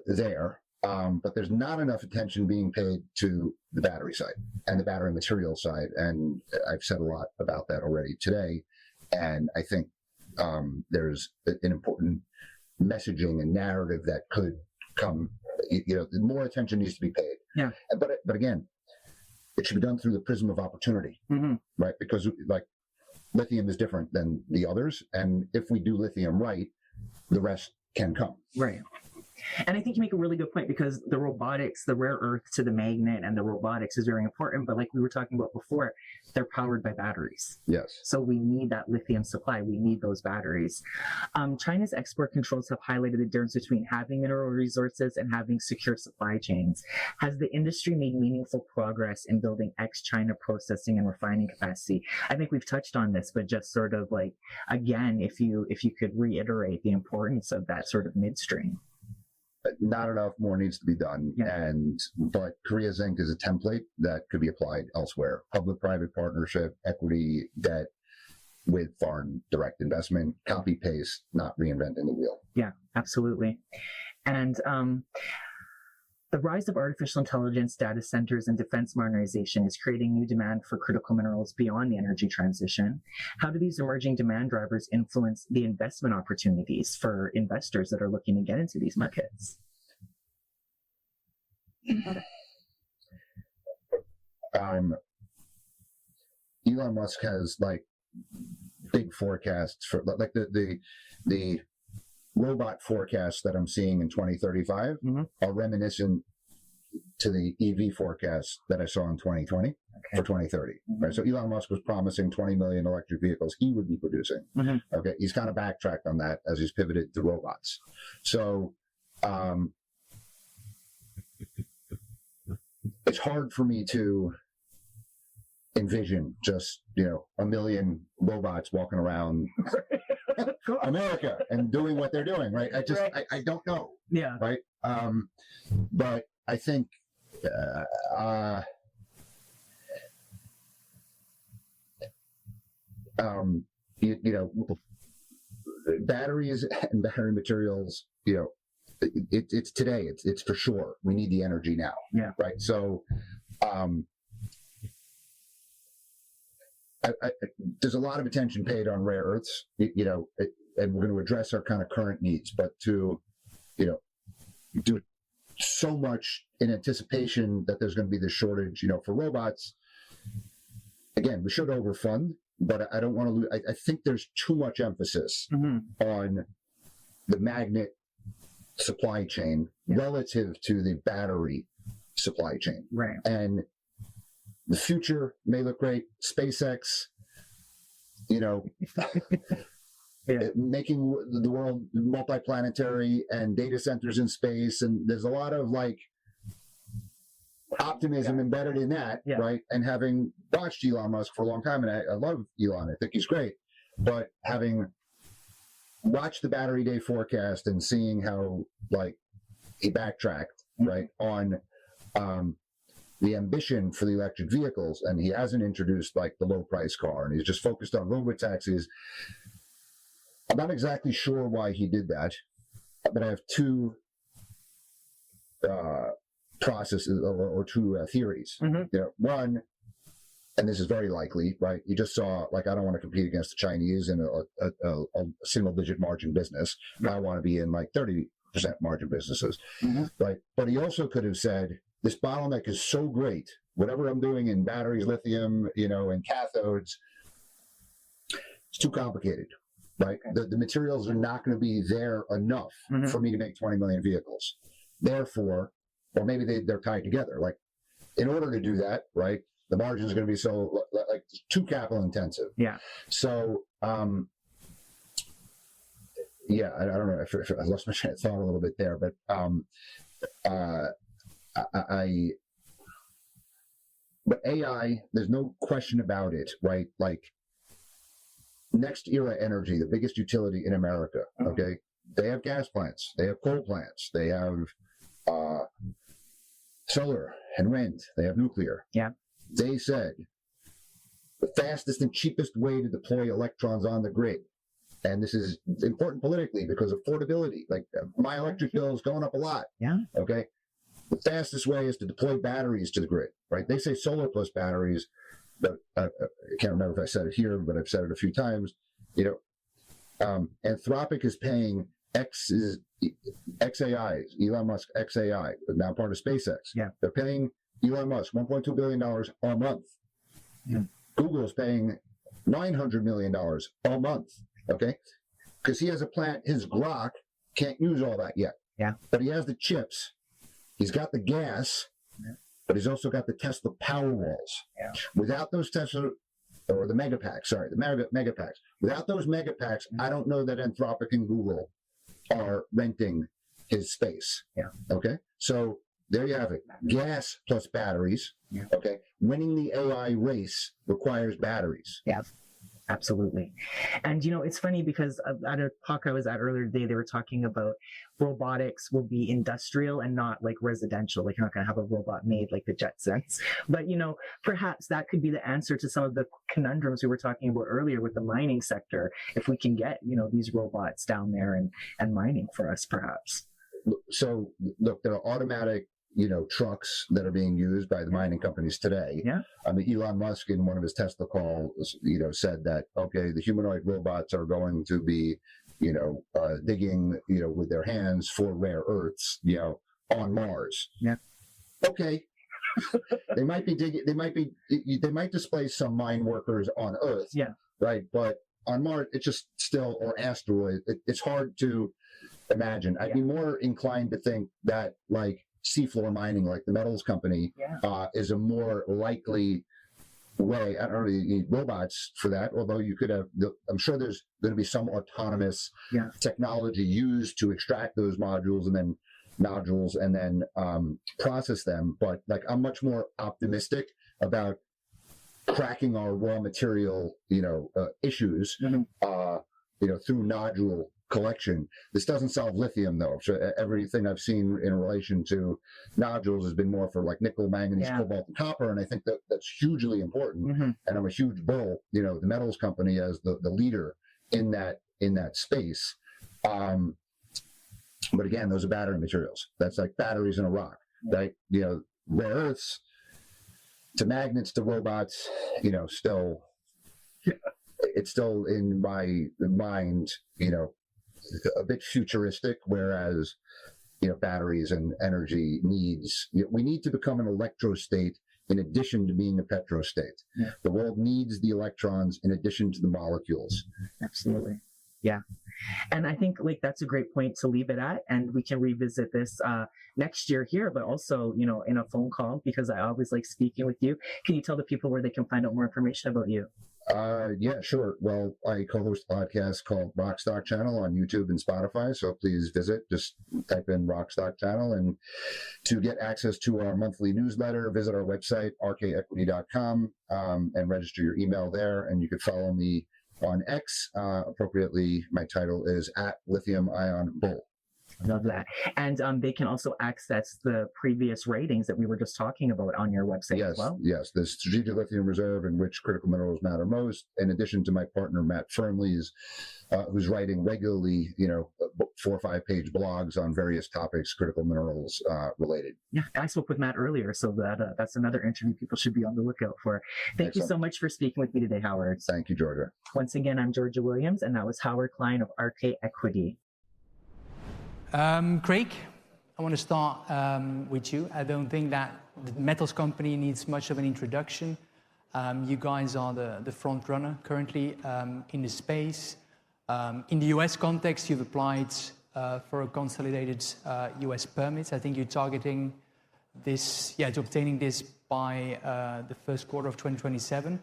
there. But there's not enough attention being paid to the battery side and the battery material side. And I've said a lot about that already today. And I think there's an important messaging and narrative that could come, more attention needs to be paid. Yeah. But again, it should be done through the prism of opportunity, right? Because like lithium is different than the others, and if we do lithium right, the rest can come. Right. And I think you make a really good point, because the robotics, the rare earth to the magnet and the robotics is very important. But like we were talking about before, they're powered by batteries. Yes. So we need that lithium supply. We need those batteries. China's export controls have highlighted the difference between having mineral resources and having secure supply chains. Has the industry made meaningful progress in building ex-China processing and refining capacity? I think we've touched on this, but just sort of like, again, if you could reiterate the importance of that sort of midstream. Not enough more needs to be done. Yeah. But Korea Zinc is a template that could be applied elsewhere. Public-private partnership, equity, debt with foreign direct investment, copy paste, not reinventing the wheel. Yeah, absolutely. And the rise of artificial intelligence, data centers, and defense modernization is creating new demand for critical minerals beyond the energy transition. How do these emerging demand drivers influence the investment opportunities for investors that are looking to get into these markets? Elon Musk has like big forecasts for like the robot forecasts that I'm seeing in 2035 are reminiscent to the EV forecasts that I saw in 2020 for 2030. Right. So Elon Musk was promising 20 million electric vehicles he would be producing. Okay. He's kind of backtracked on that as he's pivoted to robots. So it's hard for me to envision just, a million robots walking around America and doing what they're doing, right? I don't know. Yeah. Right. But I think, batteries and battery materials, it's today, it's for sure. We need the energy now. Yeah. Right. So, there's a lot of attention paid on rare earths, and we're going to address our kind of current needs, but to, do so much in anticipation that there's going to be this shortage, for robots. Again, we should overfund, but I don't want to lose. I think there's too much emphasis on the magnet supply chain relative to the battery supply chain. Right. And the future may look great. SpaceX, making the world multiplanetary and data centers in space. And there's a lot of like optimism embedded in that, right? And having watched Elon Musk for a long time, and I love Elon, I think he's great, but having watched the Battery Day forecast and seeing how like he backtracked, right, on the ambition for the electric vehicles, and he hasn't introduced like the low price car, and he's just focused on robotaxis. I'm not exactly sure why he did that, but I have two processes or two theories. One, and this is very likely, right? You just saw, like, I don't want to compete against the Chinese in a single-digit margin business. I want to be in like 30% margin businesses, right? But he also could have said, this bottleneck is so great. Whatever I'm doing in batteries, lithium, and cathodes, it's too complicated, right? The materials are not going to be there enough for me to make 20 million vehicles. Therefore, or maybe they're tied together. Like, in order to do that, right, the margin is going to be so like too capital intensive. Yeah. So, I don't know if I lost my train of thought a little bit there, but but AI, there's no question about it, right? Like, Next Era Energy, the biggest utility in America, okay, they have gas plants, they have coal plants, they have solar and wind, they have nuclear. Yeah. They said the fastest and cheapest way to deploy electrons on the grid, and this is important politically because affordability, like my electric bill is going up a lot. Yeah. Okay. The fastest way is to deploy batteries to the grid, right? They say solar plus batteries, but I can't remember if I said it here, but I've said it a few times. Anthropic is paying XAI, Elon Musk XAI, now part of SpaceX. Yeah. They're paying Elon Musk $1.2 billion a month. Yeah. Google's paying $900 million a month. Okay. Because he has a plant, his Grok can't use all that yet. Yeah. But he has the chips. He's got the gas, but he's also got the Tesla power walls. Yeah. Without those Tesla, or the megapacks, sorry, the megapacks. Without those megapacks, I don't know that Anthropic and Google are renting his space. Yeah. Okay. So there you have it. Gas plus batteries. Yeah. Okay. Winning the AI race requires batteries. Yeah. Absolutely. And, you know, it's funny because at a talk I was at earlier today, they were talking about robotics will be industrial and not like residential. Like you're not going to have a robot made like the Jetsons. But, you know, perhaps that could be the answer to some of the conundrums we were talking about earlier with the mining sector. If we can get, you know, these robots down there and mining for us, perhaps. So, look, there are automatic, you know, trucks that are being used by the mining companies today. Yeah. I mean, Elon Musk in one of his Tesla calls, you know, said that, okay, the humanoid robots are going to be, you know, digging, you know, with their hands for rare earths, you know, on Mars. Yeah. Okay. They might be digging, they might displace some mine workers on Earth. Yeah. Right. But on Mars, it's just still, or asteroid, it's hard to imagine. I'd be more inclined to think that, like, Seafloor mining, like the metals company, is a more likely way. I don't really need robots for that, although you could have, I'm sure there's going to be some autonomous technology used to extract those nodules and then process them. But like, I'm much more optimistic about cracking our raw material, you know, issues, you know, through nodule collection. This doesn't solve lithium, though. So everything I've seen in relation to nodules has been more for like nickel, manganese, cobalt, and copper, and I think that that's hugely important. And I'm a huge bull, you know, the metals company as the leader in that space. But again, those are battery materials. That's like batteries in a rock. Like, you know, rare earths to magnets to robots, you know, still, it's still in my mind, you know, a bit futuristic, whereas, you know, batteries and energy needs, you know, we need to become an electrostate in addition to being a petrostate. The world needs the electrons in addition to the molecules. Absolutely. Yeah. And I think like that's a great point to leave it at, and we can revisit this next year here, but also, you know, in a phone call, because I always like speaking with you. Can you tell the people where they can find out more information about you? Yeah, sure. Well, I co-host a podcast called Rockstock Channel on YouTube and Spotify, so please visit. Just type in Rockstock Channel, and to get access to our monthly newsletter, visit our website, rkequity.com, and register your email there. And you can follow me on X. Appropriately, my title is @Lithium-ion Bull. I love that. And they can also access the previous ratings that we were just talking about on your website as well. Yes, the Strategic Lithium Reserve, in which critical minerals matter most, in addition to my partner, Matt Fernley's, who's writing regularly, you know, 4 or 5 page blogs on various topics, critical minerals related. Yeah, I spoke with Matt earlier, so that's another interview people should be on the lookout for. Thank you so much for speaking with me today, Howard. Thank you, Georgia. Once again, I'm Georgia Williams, and that was Howard Klein of RK Equity. Craig, I want to start with you. I don't think that the metals company needs much of an introduction. You guys are the front runner currently in the space. In the US context, you've applied for a consolidated US permit. I think you're targeting this, to obtaining this by the first quarter of 2027.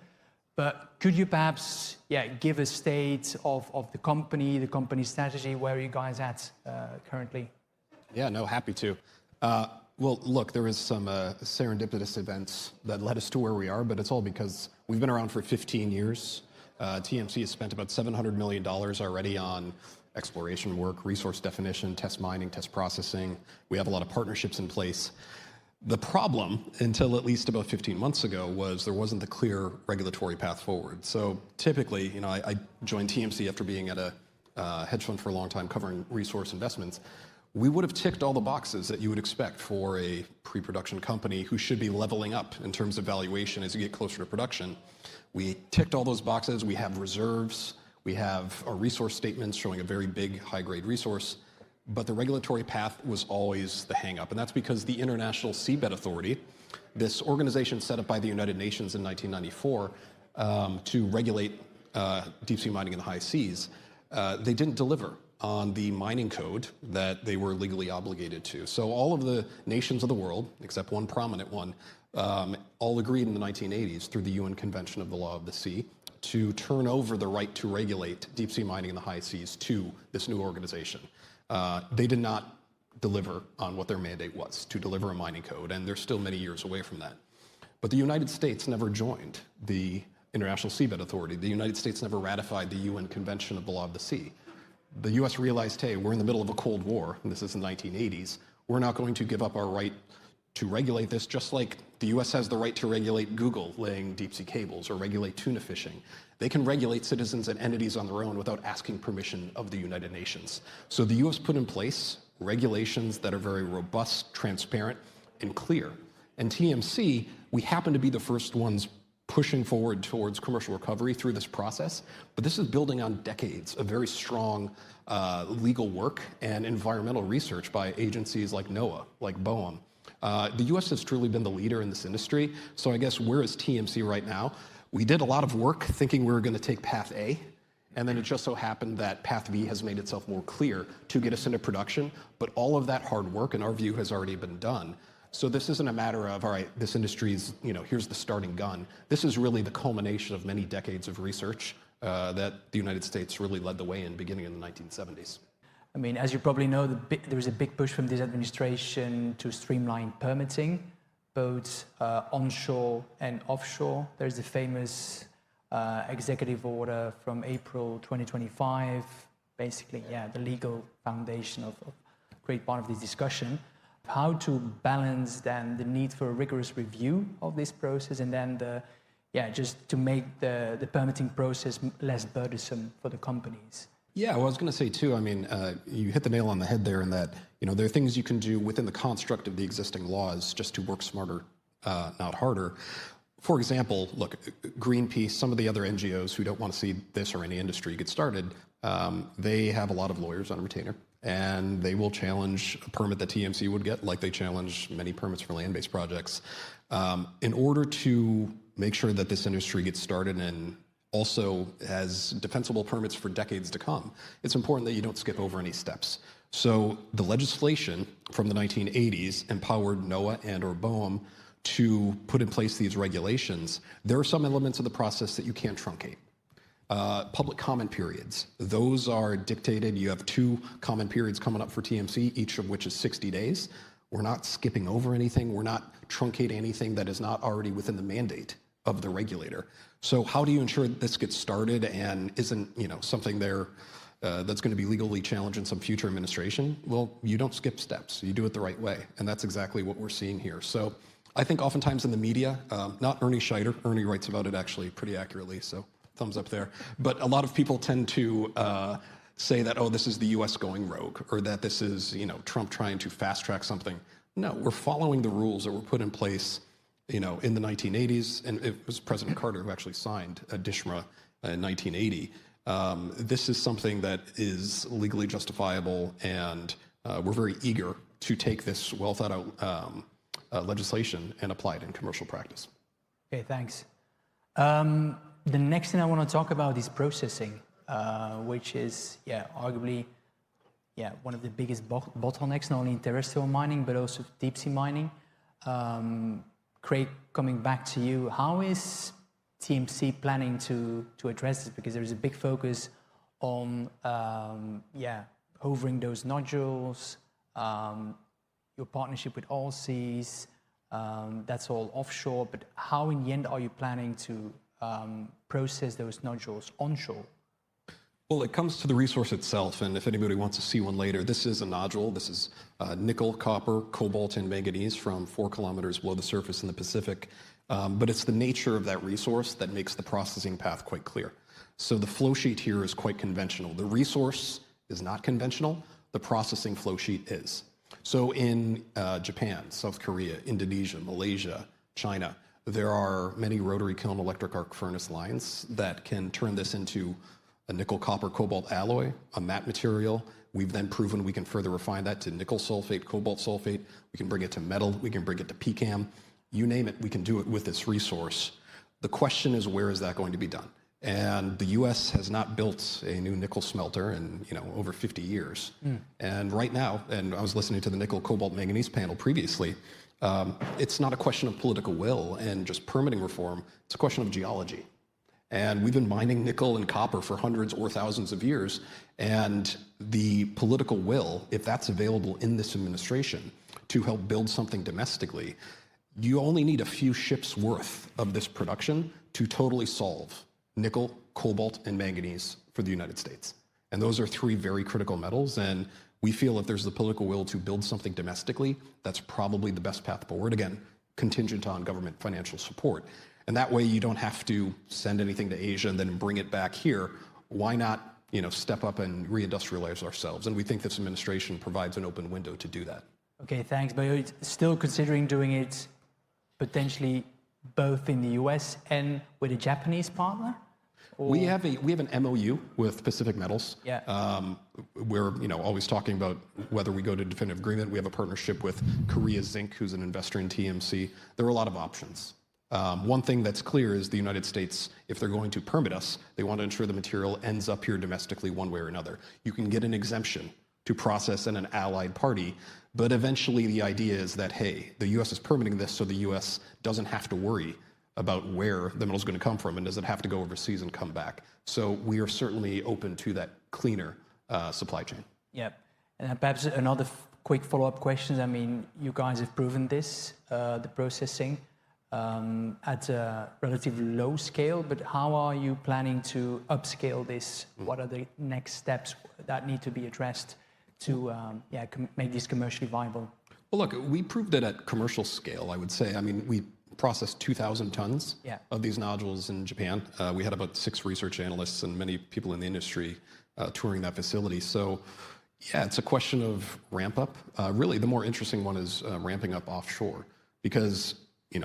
But could you perhaps, give a state of the company strategy, where are you guys at currently? Yeah, no, happy to. Well, look, there was some serendipitous events that led us to where we are, but it's all because we've been around for 15 years. TMC has spent about $700 million already on exploration work, resource definition, test mining, test processing. We have a lot of partnerships in place. The problem, until at least about 15 months ago, was there wasn't the clear regulatory path forward. So typically, you know, I joined TMC after being at a hedge fund for a long time covering resource investments. We would have ticked all the boxes that you would expect for a pre-production company who should be leveling up in terms of valuation as you get closer to production. We ticked all those boxes. We have reserves. We have our resource statements showing a very big high-grade resource, but the regulatory path was always the hang-up, and that's because the International Seabed Authority, this organization set up by the United Nations in 1994 to regulate deep-sea mining in the high seas, they didn't deliver on the mining code that they were legally obligated to. So all of the nations of the world, except one prominent one, all agreed in the 1980s through the UN Convention of the Law of the Sea to turn over the right to regulate deep-sea mining in the high seas to this new organization. They did not deliver on what their mandate was, to deliver a mining code, and they're still many years away from that. But the United States never joined the International Seabed Authority. The United States never ratified the UN Convention of the Law of the Sea. The US realized, hey, we're in the middle of a Cold War, and this is the 1980s. We're not going to give up our right to regulate this, just like the US has the right to regulate Google laying deep-sea cables or regulate tuna fishing. They can regulate citizens and entities on their own without asking permission of the United Nations. So the US put in place regulations that are very robust, transparent, and clear. And TMC, we happen to be the first ones pushing forward towards commercial recovery through this process, but this is building on decades of very strong legal work and environmental research by agencies like NOAA, like BOEM. The US has truly been the leader in this industry, so I guess where is TMC right now? We did a lot of work thinking we were going to take path A, and then it just so happened that path B has made itself more clear to get us into production, but all of that hard work, in our view, has already been done. So this isn't a matter of, all right, this industry's, here's the starting gun. This is really the culmination of many decades of research that the United States really led the way in beginning in the 1970s. I mean, as you probably know, there is a big push from this administration to streamline permitting, both onshore and offshore. There's the famous executive order from April 2025, basically, the legal foundation of a great part of this discussion. How to balance then the need for a rigorous review of this process and then just to make the permitting process less burdensome for the companies. Yeah, well, I was going to say too, I mean, you hit the nail on the head there in that, there are things you can do within the construct of the existing laws just to work smarter, not harder. For example, look, Greenpeace, some of the other NGOs who don't want to see this or any industry get started, they have a lot of lawyers on retainer, and they will challenge a permit that TMC would get, like they challenge many permits for land-based projects. In order to make sure that this industry gets started and also has defensible permits for decades to come, it's important that you don't skip over any steps. So the legislation from the 1980s empowered NOAA and or BOEM to put in place these regulations. There are some elements of the process that you can't truncate. Public comment periods, those are dictated. You have 2 comment periods coming up for TMC, each of which is 60 days. We're not skipping over anything. We're not truncating anything that is not already within the mandate of the regulator. So how do you ensure that this gets started and isn't, something there that's going to be legally challenged in some future administration? Well, you don't skip steps. You do it the right way, and that's exactly what we're seeing here. So I think oftentimes in the media, not Ernie Scheider, Ernie writes about it actually pretty accurately, so thumbs up there. But a lot of people tend to say that, oh, this is the US going rogue, or that this is, Trump trying to fast track something. No, we're following the rules that were put in place, in the 1980s, and it was President Carter who actually signed DSHMRA in 1980. This is something that is legally justifiable, and we're very eager to take this well thought out legislation and apply it in commercial practice. Okay, thanks. The next thing I want to talk about is processing, which is, arguably, one of the biggest bottlenecks, not only in terrestrial mining, but also deep sea mining. Craig, coming back to you, how is TMC planning to address this? Because there is a big focus on, hovering those nodules, your partnership with Allseas, that's all offshore, but how in the end are you planning to process those nodules onshore? Well, it comes to the resource itself, and if anybody wants to see one later, this is a nodule. This is nickel, copper, cobalt, and manganese from 4 kilometers below the surface in the Pacific. But it's the nature of that resource that makes the processing path quite clear. So the flow sheet here is quite conventional. The resource is not conventional. The processing flow sheet is. So in Japan, South Korea, Indonesia, Malaysia, China, there are many rotary kiln electric arc furnace lines that can turn this into a nickel copper cobalt alloy, a matte material. We've then proven we can further refine that to nickel sulfate, cobalt sulfate. We can bring it to metal. We can bring it to PCAM. You name it, we can do it with this resource. The question is, where is that going to be done? And the U.S. has not built a new nickel smelter in over 50 years. And right now, and I was listening to the nickel cobalt manganese panel previously, it's not a question of political will and just permitting reform. It's a question of geology. And we've been mining nickel and copper for hundreds or thousands of years. And the political will, if that's available in this administration to help build something domestically, you only need a few ships worth of this production to totally solve nickel, cobalt, and manganese for the United States. And those are three very critical metals. And we feel if there's the political will to build something domestically, that's probably the best path forward. Again, contingent on government financial support. And that way you don't have to send anything to Asia and then bring it back here. Why not, step up and reindustrialize ourselves? And we think this administration provides an open window to do that. Okay, thanks. But you're still considering doing it potentially both in the US and with a Japanese partner? Or? We have an MOU with Pacific Metals. Yeah. We're always talking about whether we go to definitive agreement. We have a partnership with Korea Zinc, who's an investor in TMC. There are a lot of options. One thing that's clear is the United States, if they're going to permit us, they want to ensure the material ends up here domestically one way or another. You can get an exemption to process in an allied party, but eventually the idea is that, hey, the U.S. is permitting this, so the U.S. doesn't have to worry about where the metal is going to come from and does it have to go overseas and come back. So we are certainly open to that cleaner supply chain. Yep. And perhaps another quick follow-up question. I mean, you guys have proven this, the processing, at a relatively low scale, but how are you planning to upscale this? What are the next steps that need to be addressed to make this commercially viable? Well, look, we proved it at commercial scale, I would say. I mean, we processed 2,000 tons of these nodules in Japan. We had about 6 research analysts and many people in the industry touring that facility. So, yeah, it's a question of ramp up. Really, the more interesting one is ramping up offshore, because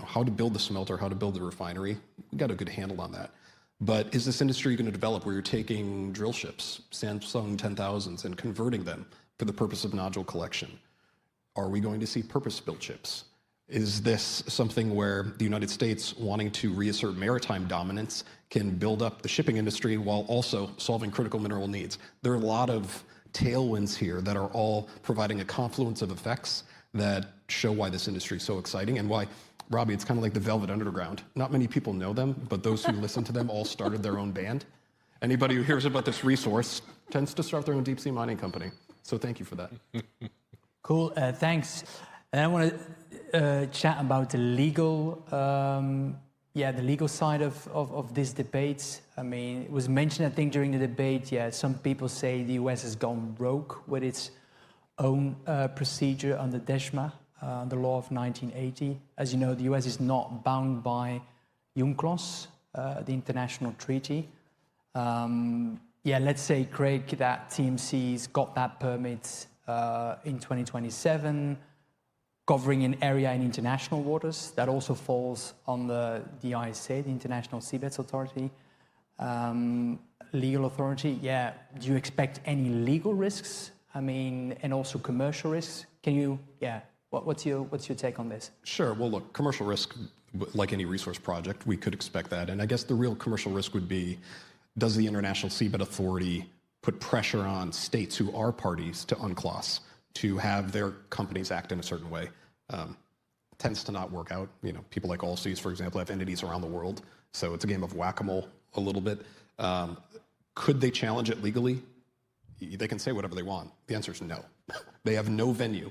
how to build the smelter, how to build the refinery, we got a good handle on that. But is this industry going to develop where you're taking drill ships, Samsung 10,000s, and converting them for the purpose of nodule collection? Are we going to see purpose-built ships? Is this something where the United States, wanting to reassert maritime dominance, can build up the shipping industry while also solving critical mineral needs? There are a lot of tailwinds here that are all providing a confluence of effects that show why this industry is so exciting and why, Robbie, it's kind of like the Velvet Underground. Not many people know them, but those who listen to them all started their own band. Anybody who hears about this resource tends to start their own deep sea mining company. So thank you for that. Cool, thanks. And I want to chat about the legal, the legal side of this debate. I mean, it was mentioned, I think, during the debate. Yeah, some people say the US has gone rogue with its own procedure under DESHMA, the law of 1980. As you know, the US is not bound by UNCLOS, the international treaty. Let's say, Craig, that TMC's got that permit in 2027, covering an area in international waters. That also falls on the ISA, the International Seabeds Authority, legal authority. Yeah, do you expect any legal risks? I mean, and also commercial risks? Can you, what's your take on this? Sure. Well, look, commercial risk, like any resource project, we could expect that. And I guess the real commercial risk would be, does the International Seabed Authority put pressure on states who are parties to UNCLOS to have their companies act in a certain way? Tends to not work out. People like Allseas, for example, have entities around the world. So it's a game of whack-a-mole a little bit. Could they challenge it legally? They can say whatever they want. The answer is no. They have no venue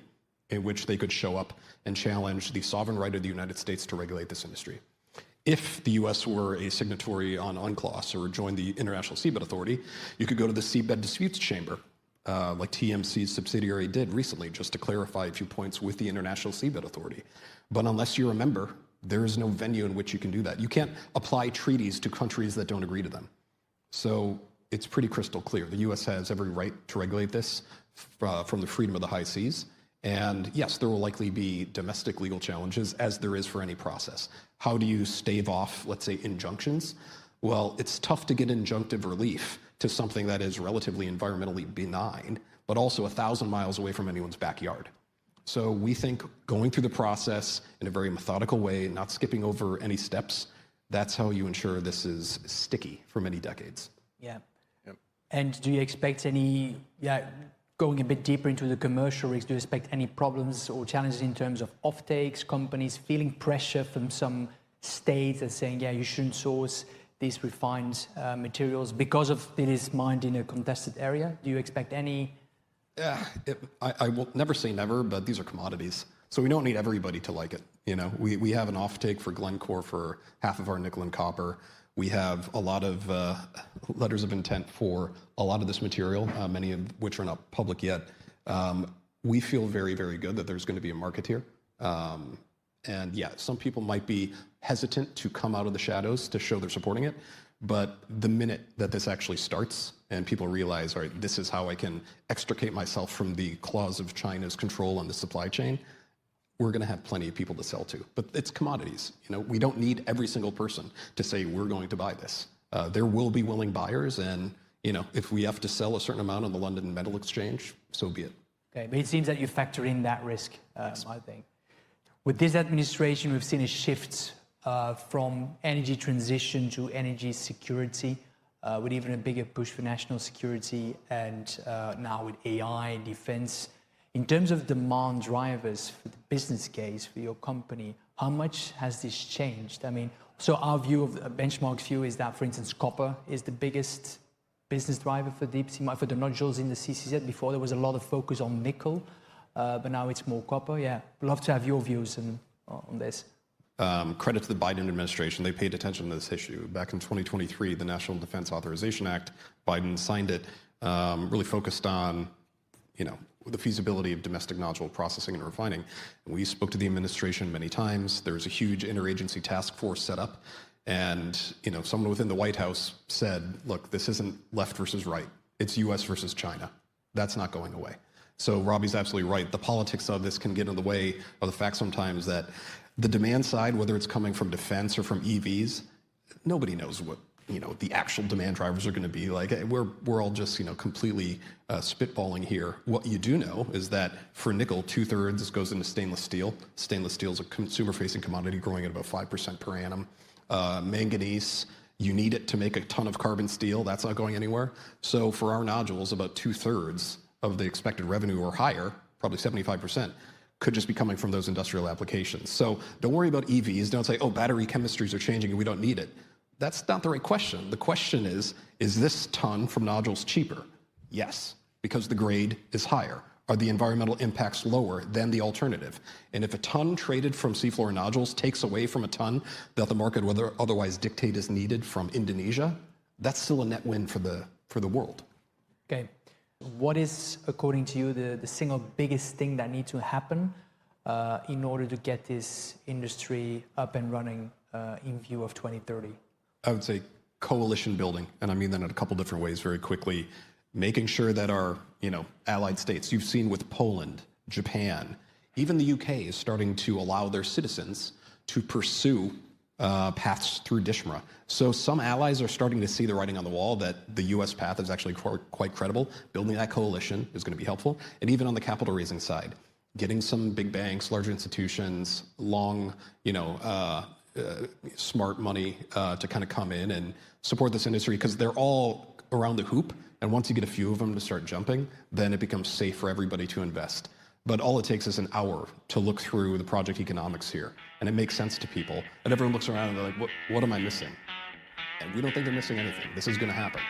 in which they could show up and challenge the sovereign right of the United States to regulate this industry. If the U.S. were a signatory on UNCLOS or joined the International Seabed Authority, you could go to the Seabed Disputes Chamber, like TMC's subsidiary did recently, just to clarify a few points with the International Seabed Authority. But unless you're a member, there is no venue in which you can do that. You can't apply treaties to countries that don't agree to them. So it's pretty crystal clear. The U.S. has every right to regulate this from the freedom of the high seas. And yes, there will likely be domestic legal challenges, as there is for any process. How do you stave off, let's say, injunctions? Well, it's tough to get injunctive relief to something that is relatively environmentally benign, but also 1,000 miles away from anyone's backyard. So we think going through the process in a very methodical way, not skipping over any steps, that's how you ensure this is sticky for many decades. Yeah. And do you expect any, going a bit deeper into the commercial risks, do you expect any problems or challenges in terms of offtakes, companies feeling pressure from some states and saying, you shouldn't source these refined materials because of it is mined in a contested area? Do you expect any? I will never say never, but these are commodities. So we don't need everybody to like it. We have an offtake for Glencore for half of our nickel and copper. We have a lot of letters of intent for a lot of this material, many of which are not public yet. We feel very, very good that there's going to be a market here. And some people might be hesitant to come out of the shadows to show they're supporting it. But the minute that this actually starts and people realize, all right, this is how I can extricate myself from the claws of China's control on the supply chain, we're going to have plenty of people to sell to. But it's commodities. We don't need every single person to say we're going to buy this. There will be willing buyers, and if we have to sell a certain amount on the London Metal Exchange, so be it. Okay, but it seems that you factor in that risk, I think. With this administration, we've seen a shift from energy transition to energy security, with even a bigger push for national security, and now with AI, defense. In terms of demand drivers for the business case for your company, how much has this changed? I mean, so our view of Benchmark's view is that, for instance, copper is the biggest business driver for deep sea, for the nodules in the CCZ. Before there was a lot of focus on nickel, but now it's more copper. Yeah, love to have your views on this. Credit to the Biden administration. They paid attention to this issue. Back in 2023, the National Defense Authorization Act, Biden signed it, really focused on, the feasibility of domestic nodule processing and refining. And we spoke to the administration many times. There's a huge interagency task force set up. And, someone within the White House said, look, this isn't left versus right. It's US versus China. That's not going away. So Robbie's absolutely right. The politics of this can get in the way of the fact sometimes that the demand side, whether it's coming from defense or from EVs, nobody knows what the actual demand drivers are going to be. Like we're all just completely spitballing here. What you do know is that for nickel, 2/3 goes into stainless steel. Stainless steel is a consumer-facing commodity growing at about 5% per annum. Manganese, you need it to make a ton of carbon steel. That's not going anywhere. So for our nodules, about 2/3 of the expected revenue or higher, probably 75%, could just be coming from those industrial applications. So don't worry about EVs. Don't say, battery chemistries are changing and we don't need it. That's not the right question. The question is this ton from nodules cheaper? Yes, because the grade is higher. Are the environmental impacts lower than the alternative? And if a ton traded from seafloor nodules takes away from a ton that the market would otherwise dictate is needed from Indonesia, that's still a net win for the world. Okay. What is, according to you, the single biggest thing that needs to happen in order to get this industry up and running in view of 2030? I would say coalition building, and I mean that in a couple different ways very quickly. Making sure that our allied states, you've seen with Poland, Japan, even the UK is starting to allow their citizens to pursue paths through DSHMRA. So some allies are starting to see the writing on the wall that the US path is actually quite credible. Building that coalition is going to be helpful. And even on the capital raising side, getting some big banks, larger institutions, long, smart money to kind of come in and support this industry, because they're all around the hoop. And once you get a few of them to start jumping, then it becomes safe for everybody to invest. But all it takes is an hour to look through the project economics here, and it makes sense to people. And everyone looks around and they're like, what am I missing? And we don't think they're missing anything. This is going to happen.